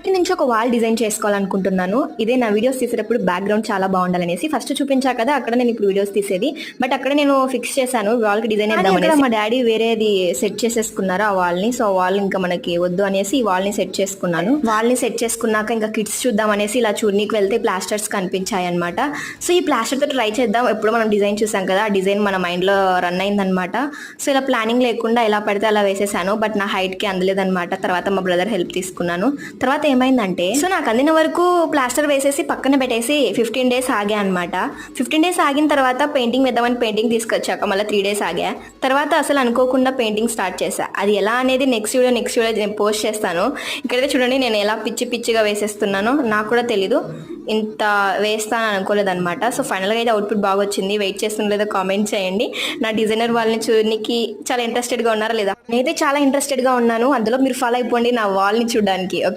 ఇప్పటి నుంచి ఒక వాల్ డిజైన్ చేసుకోవాలనుకుంటున్నాను. ఇదే నా వీడియోస్ తీసేటప్పుడు బ్యాక్గ్రౌండ్ చాలా బాగుండాలనేసి ఫస్ట్ చూపించా కదా, అక్కడ నేను ఇప్పుడు వీడియోస్ తీసేది. బట్ అక్కడ నేను ఫిక్స్ చేశాను వాల్ కి డిజైన్ వేద్దామని. మా డాడీ వేరేది సెట్ చేసేసుకున్నారు ఆ వాల్ ని. సో వాల్ ఇంకా మనకి వద్దు అనేసి ఈ వాల్ ని సెట్ చేసుకున్నాను. వాల్ ని సెట్ చేసుకున్నాక ఇంకా కిడ్స్ చూద్దాం అనేసి ఇలా చూడనీకి వెళ్తే ప్లాస్టర్స్ కనిపించాయి అనమాట. సో ఈ ప్లాస్టర్ తో ట్రై చేద్దాం. ఎప్పుడు మనం డిజైన్ చూసాం కదా, ఆ డిజైన్ మన మైండ్ లో రన్ అయిందనమాట. సో ఇలా ప్లానింగ్ లేకుండా ఎలా పడితే అలా వేసేసాను. బట్ నా హైట్ కి అందలేదన్నమాట. తర్వాత మా బ్రదర్ హెల్ప్ తీసుకున్నాను. తర్వాత ఏమైందంటే, సో నాకు అందిన వరకు ప్లాస్టర్ వేసేసి పక్కన పెట్టేసి 15 days ఆగా అనమాట. 15 days ఆగిన తర్వాత పెయింటింగ్ వేద్దామని పెయింటింగ్ తీసుకొచ్చాక మళ్ళీ 3 days ఆగా. తర్వాత అసలు అనుకోకుండా పెయింటింగ్ స్టార్ట్ చేశా. అది ఎలా అనేది నెక్స్ట్ వీడియో నేను పోస్ట్ చేస్తాను. ఇక్కడైతే చూడండి నేను ఎలా పిచ్చిగా వేసేస్తున్నానో నాకు కూడా తెలీదు. ఇంత వేస్తాను అనుకోలేదు అనమాట. సో ఫైనల్గా అయితే అవుట్పుట్ బాగా వచ్చింది. వెయిట్ చేస్తున్న లేదా కామెంట్ చేయండి. నా డిజైనర్ వాళ్ళని చూడడానికి చాలా ఇంట్రెస్టెడ్గా ఉన్నారా లేదా? నేనైతే చాలా ఇంట్రెస్టెడ్గా ఉన్నాను. అందులో మీరు ఫాలో అయిపోండి నా వాల్ని చూడడానికి. ఓకే.